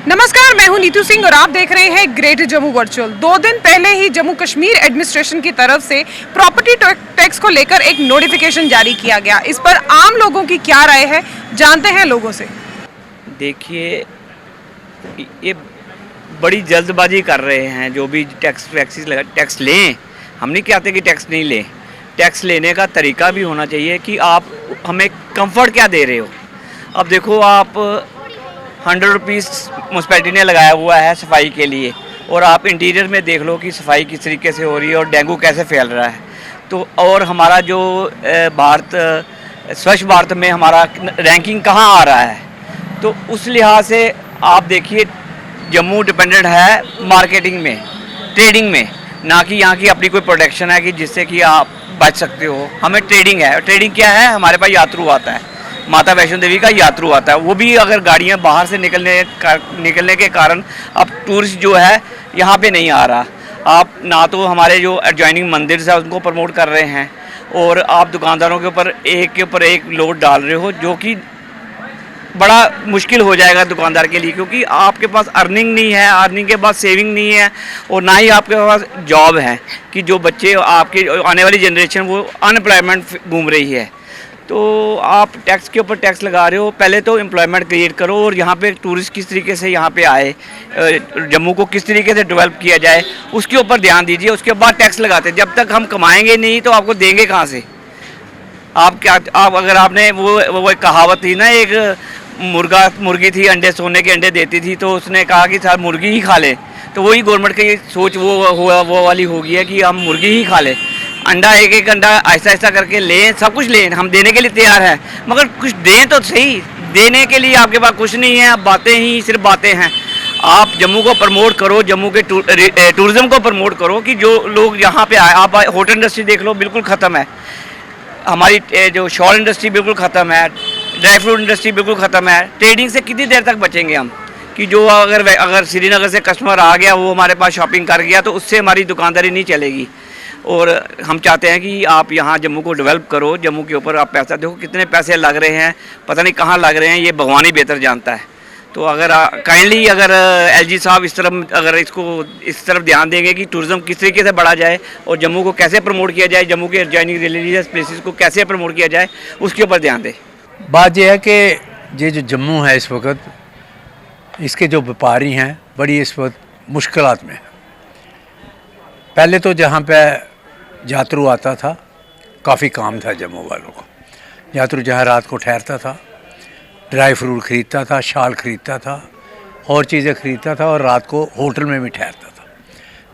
नमस्कार, मैं हूं नीतू सिंह और आप देख रहे हैं ग्रेट जम्मू वर्चुअल। 2 दिन पहले ही जम्मू कश्मीर एडमिनिस्ट्रेशन की तरफ से प्रॉपर्टी टैक्स को लेकर एक नोटिफिकेशन जारी किया गया। इस पर आम लोगों की क्या राय है, जानते हैं लोगों से। देखिए, ये बड़ी जल्दबाजी कर रहे हैं। जो भी टैक्स लें, हम नहीं कहते कि टैक्स नहीं लें। टैक्स लेने का तरीका भी होना चाहिए कि आप हमें कंफर्ट क्या दे रहे हो। अब देखो, आप 100 रुपीज़ म्यूनसिपैलिटी ने लगाया हुआ है सफाई के लिए, और आप इंटीरियर में देख लो कि सफाई किस तरीके से हो रही है और डेंगू कैसे फैल रहा है। तो और हमारा जो स्वच्छ भारत में हमारा रैंकिंग कहाँ आ रहा है। तो उस लिहाज से आप देखिए, जम्मू डिपेंडेंट है मार्केटिंग में, ट्रेडिंग में, ना कि यहाँ की अपनी कोई प्रोडक्शन है कि जिससे कि आप बच सकते हो। हमें ट्रेडिंग है। ट्रेडिंग क्या है? हमारे पास यात्रु आता है, माता वैष्णो देवी का यात्रु आता है। वो भी अगर गाड़ियाँ बाहर से निकलने के कारण अब टूरिस्ट जो है यहाँ पे नहीं आ रहा। आप ना तो हमारे जो एडजॉइनिंग मंदिर है उनको प्रमोट कर रहे हैं, और आप दुकानदारों के ऊपर एक लोड डाल रहे हो, जो कि बड़ा मुश्किल हो जाएगा दुकानदार के लिए, क्योंकि आपके पास अर्निंग नहीं है, अर्निंग के बाद सेविंग नहीं है, और ना ही आपके पास जॉब है कि जो बच्चे आपके आने वाली जनरेशन वो अनएम्प्लॉयमेंट घूम रही है। तो आप टैक्स के ऊपर टैक्स लगा रहे हो। पहले तो एम्प्लॉयमेंट क्रिएट करो, और यहाँ पे टूरिस्ट किस तरीके से यहाँ पे आए, जम्मू को किस तरीके से डेवलप किया जाए, उसके ऊपर ध्यान दीजिए। उसके बाद टैक्स लगाते। जब तक हम कमाएंगे नहीं तो आपको देंगे कहाँ से? आप अगर आपने वो कहावत थी ना, एक मुर्गी थी, अंडे सोने के अंडे देती थी, तो उसने कहा कि सर मुर्गी ही खा ले। तो वही गवर्नमेंट की सोच वो वाली हो गई है कि हम मुर्गी ही खा लें। अंडा एक अंडा ऐसा ऐसा करके लें, सब कुछ लें, हम देने के लिए तैयार हैं, मगर कुछ दें तो सही। देने के लिए आपके पास कुछ नहीं है, आप बातें ही सिर्फ बातें हैं। आप जम्मू को प्रमोट करो, जम्मू के टूरिज़्म को प्रमोट करो कि जो लोग यहाँ पे आए। आप होटल इंडस्ट्री देख लो, बिल्कुल ख़त्म है। हमारी जो शॉल इंडस्ट्री बिल्कुल ख़त्म है, ड्राई फ्रूट इंडस्ट्री बिल्कुल ख़त्म है। ट्रेडिंग से कितनी देर तक बचेंगे हम कि जो अगर श्रीनगर से कस्टमर आ गया, वो हमारे पास शॉपिंग कर गया, तो उससे हमारी दुकानदारी नहीं चलेगी। और हम चाहते हैं कि आप यहाँ जम्मू को डेवलप करो। जम्मू के ऊपर आप पैसा देखो, कितने पैसे लग रहे हैं, पता नहीं कहाँ लग रहे हैं, ये भगवान ही बेहतर जानता है। तो अगर काइंडली अगर एलजी साहब इस तरफ ध्यान देंगे कि टूरिज़्म किस तरीके से बढ़ा जाए और जम्मू को कैसे प्रमोट किया जाए, जम्मू के एडजॉइनिंग रिलीजियस प्लेसेस को कैसे प्रमोट किया जाए, उसके ऊपर ध्यान दें। बात यह है कि ये जो जम्मू है इस वक्त, इसके जो व्यापारी हैं बड़ी इस वक्त मुश्किलात में है। पहले तो जहाँ पे यात्रु आता था, काफ़ी काम था जम्मू वालों को। यात्रु जहाँ रात को ठहरता था, ड्राई फ्रूट ख़रीदता था, शाल ख़रीदता था, और चीज़ें ख़रीदता था, और रात को होटल में भी ठहरता था,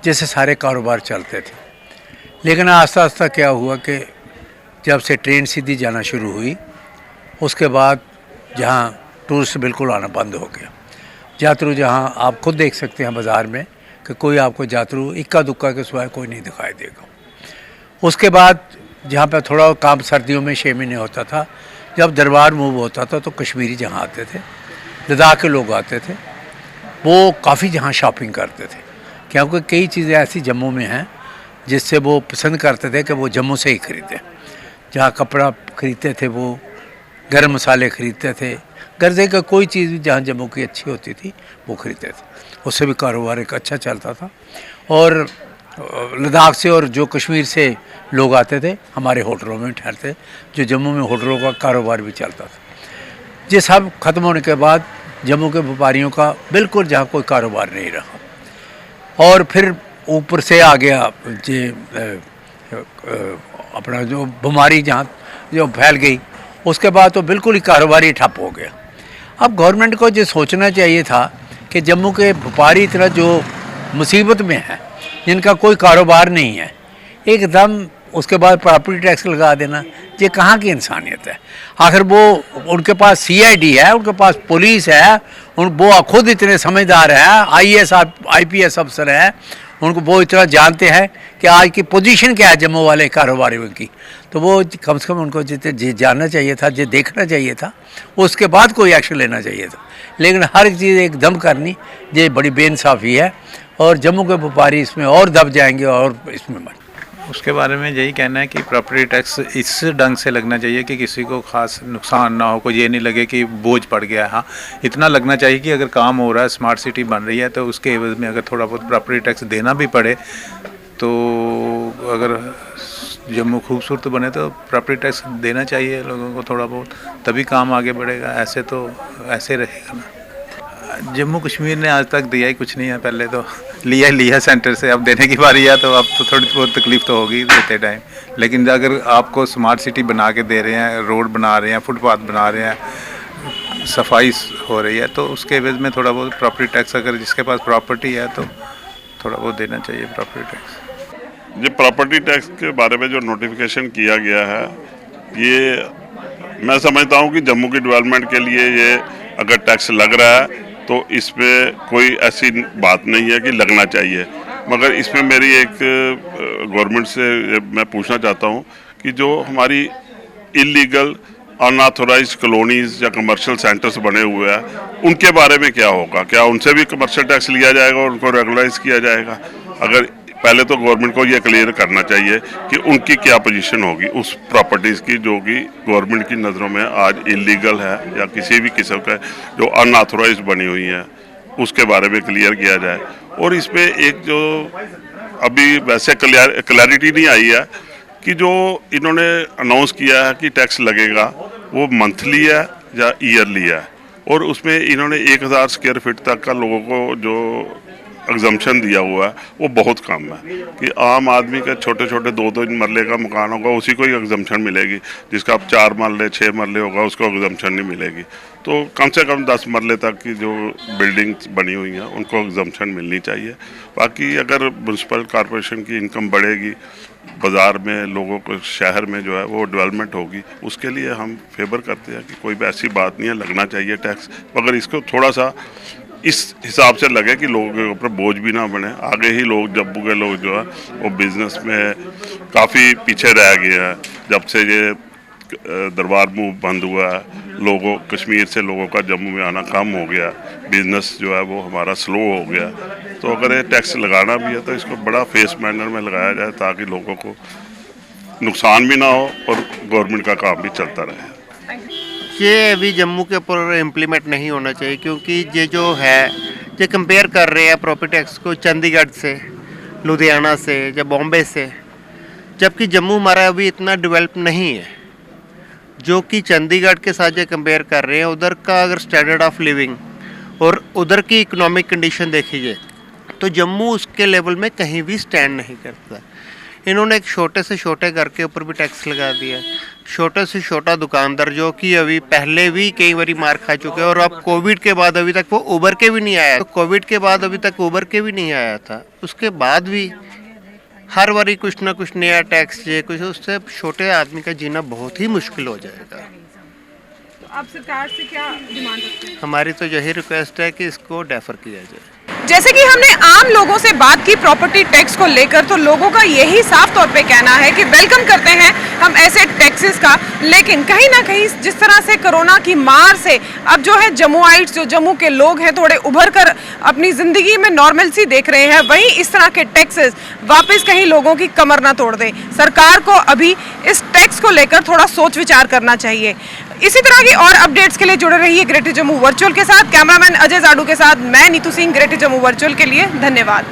जिससे सारे कारोबार चलते थे। लेकिन आस्ता आस्ता क्या हुआ कि जब से ट्रेन सीधी जाना शुरू हुई, उसके बाद जहाँ टूरिस्ट बिल्कुल आना बंद हो गया। यात्रु जहाँ आप खुद देख सकते हैं बाज़ार में कि कोई आपको यात्रु इक्का दुक्का के सिवाय कोई नहीं दिखाई देगा। उसके बाद जहाँ पे थोड़ा काम सर्दियों में 6 महीने होता था, जब दरबार मूव होता था, तो कश्मीरी जहाँ आते थे, लद्दाख के लोग आते थे, वो काफ़ी जहाँ शॉपिंग करते थे, क्योंकि कई चीज़ें ऐसी जम्मू में हैं जिससे वो पसंद करते थे कि वो जम्मू से ही ख़रीदें। जहाँ कपड़ा ख़रीदते थे, वो गर्म मसाले ख़रीदते थे, गर्जे का कोई चीज़ भी जहाँ जम्मू की अच्छी होती थी वो ख़रीदते थे। उससे भी कारोबार एक अच्छा चलता था। और लद्दाख से और जो कश्मीर से लोग आते थे, हमारे होटलों में ठहरते, जो जम्मू में होटलों का कारोबार भी चलता था। ये सब ख़त्म होने के बाद जम्मू के व्यापारियों का बिल्कुल जहाँ कोई कारोबार नहीं रहा। और फिर ऊपर से आ गया ये अपना जो बीमारी जहाँ जो फैल गई, उसके बाद तो बिल्कुल ही कारोबार ही ठप हो गया। अब गवर्नमेंट को ये सोचना चाहिए था कि जम्मू के व्यापारी इतना जो मुसीबत में है, जिनका कोई कारोबार नहीं है, एकदम उसके बाद प्रॉपर्टी टैक्स लगा देना, ये कहाँ की इंसानियत है? आखिर वो उनके पास सीआईडी है, उनके पास पुलिस है, वो खुद इतने समझदार हैं, आईएएस आईपीएस अफसर है, उनको वो इतना जानते हैं कि आज की पोजीशन क्या है जम्मू वाले कारोबारियों की। तो वो कम से कम उनको जितने जानना चाहिए था, जो देखना चाहिए था, उसके बाद कोई एक्शन लेना चाहिए था। लेकिन हर चीज़ एकदम करनी, ये बड़ी बेइंसाफ़ी है, और जम्मू के व्यापारी इसमें और दब जाएंगे और इसमें उसके बारे में यही कहना है कि प्रॉपर्टी टैक्स इस ढंग से लगना चाहिए कि किसी को खास नुकसान ना हो, कोई ये नहीं लगे कि बोझ पड़ गया है। हाँ, इतना लगना चाहिए कि अगर काम हो रहा है, स्मार्ट सिटी बन रही है, तो उसके एवज में अगर थोड़ा बहुत प्रॉपर्टी टैक्स देना भी पड़े, तो अगर जम्मू खूबसूरत बने तो प्रॉपर्टी टैक्स देना चाहिए लोगों को थोड़ा बहुत, तभी काम आगे बढ़ेगा। ऐसे तो ऐसे रहेगा ना। जम्मू कश्मीर ने आज तक दिया ही कुछ नहीं है, पहले तो लिया सेंटर से, अब देने की बारी है, तो अब तो थोड़ी बहुत तकलीफ तो होगी देते टाइम। लेकिन अगर आपको स्मार्ट सिटी बना के दे रहे हैं, रोड बना रहे हैं, फुटपाथ बना रहे हैं, सफाई हो रही है, तो उसके एवज में थोड़ा बहुत प्रॉपर्टी टैक्स, अगर जिसके पास प्रॉपर्टी है तो थोड़ा बहुत देना चाहिए प्रॉपर्टी टैक्स। ये प्रॉपर्टी टैक्स के बारे में जो नोटिफिकेशन किया गया है, ये मैं समझता हूँ कि जम्मू की डेवलपमेंट के लिए ये अगर टैक्स लग रहा है तो इसमें कोई ऐसी बात नहीं है कि लगना चाहिए। मगर इसमें मेरी एक गवर्नमेंट से मैं पूछना चाहता हूँ कि जो हमारी इलीगल अनऑथोराइज्ड कॉलोनीज या कमर्शियल सेंटर्स बने हुए हैं, उनके बारे में क्या होगा? क्या उनसे भी कमर्शियल टैक्स लिया जाएगा और उनको रेगुलाइज किया जाएगा? अगर पहले तो गवर्नमेंट को ये क्लियर करना चाहिए कि उनकी क्या पोजीशन होगी उस प्रॉपर्टीज़ की जो कि गवर्नमेंट की नज़रों में आज इलीगल है या किसी भी किस्म का जो अनऑथोराइज्ड बनी हुई है, उसके बारे में क्लियर किया जाए। और इसमें एक जो अभी वैसे क्लैरिटी नहीं आई है कि जो इन्होंने अनाउंस किया है कि टैक्स लगेगा वो मंथली है या ईयरली है, और उसमें इन्होंने 1000 स्क्वायर फीट तक का लोगों को जो एग्जम्पशन दिया हुआ है वो बहुत कम है कि आम आदमी का छोटे छोटे 2-2 मरले का मकान होगा उसी को ही एग्जम्पशन मिलेगी, जिसका अब 4 मरले 6 मरले होगा उसको एग्जम्पशन नहीं मिलेगी। तो कम से कम 10 मरले तक की जो बिल्डिंग्स बनी हुई हैं उनको एग्जम्पशन मिलनी चाहिए। बाकी अगर म्यूनसिपल कॉरपोरेशन की इनकम बढ़ेगी, बाज़ार में लोगों को शहर में जो है वो डेवलपमेंट होगी, उसके लिए हम फेवर करते हैं कि कोई भी ऐसी बात नहीं है, लगना चाहिए टैक्स, मगर इसको थोड़ा सा इस हिसाब से लगे कि लोगों के ऊपर बोझ भी ना बने। आगे ही लोग जम्मू के लोग जो है वो बिज़नेस में काफ़ी पीछे रह गए हैं जब से ये दरबार मूव बंद हुआ है। लोगों कश्मीर से लोगों का जम्मू में आना कम हो गया, बिज़नेस जो है वो हमारा स्लो हो गया। तो अगर ये टैक्स लगाना भी है तो इसको बड़ा फेस मैनर में लगाया जाए ताकि लोगों को नुकसान भी ना हो और गवर्नमेंट का काम भी चलता रहे। ये अभी जम्मू के ऊपर इम्प्लीमेंट नहीं होना चाहिए, क्योंकि ये जो है ये कंपेयर कर रहे हैं प्रॉपर्टी टैक्स को चंडीगढ़ से, लुधियाना से या बॉम्बे से, जबकि जम्मू हमारा अभी इतना डेवलप नहीं है। जो कि चंडीगढ़ के साथ जो कंपेयर कर रहे हैं, उधर का अगर स्टैंडर्ड ऑफ लिविंग और उधर की इकोनॉमिक कंडीशन देखिए तो जम्मू उसके लेवल में कहीं भी स्टैंड नहीं करता। इन्होंने एक छोटे से छोटे घर के ऊपर भी टैक्स लगा दिया, छोटे से छोटा दुकानदार जो कि अभी पहले भी कई बारी मार खा चुके हैं, और अब कोविड के बाद अभी तक वो उबर के भी नहीं आया। तो कोविड के बाद अभी तक उबर के भी नहीं आया था, उसके बाद भी हर बारी कुछ ना कुछ नया टैक्स ये कुछ, उससे छोटे आदमी का जीना बहुत ही मुश्किल हो जाएगा। तो आप सरकार से क्या डिमांड रखते हैं? हमारी तो यही रिक्वेस्ट है कि इसको डेफर किया जाए। जैसे कि हमने आम लोगों से बात की प्रॉपर्टी टैक्स को लेकर, तो लोगों का यही साफ तौर पे कहना है कि वेलकम करते हैं हम ऐसे टैक्सेस का, लेकिन कहीं ना कहीं जिस तरह से कोरोना की मार से अब जो है जम्मुआइट्स, जो जम्मू के लोग हैं, थोड़े उभर कर अपनी ज़िंदगी में नॉर्मलसी देख रहे हैं, वहीं इस तरह के टैक्सेस वापस कहीं लोगों की कमर ना तोड़ दें। सरकार को अभी इस टैक्स को लेकर थोड़ा सोच विचार करना चाहिए। इसी तरह की और अपडेट्स के लिए जुड़े रहिए ग्रेटर जम्मू वर्चुअल के साथ। कैमरामैन अजय जाडू के साथ मैं नीतू सिंह, ग्रेटर जम्मू वर्चुअल के लिए धन्यवाद।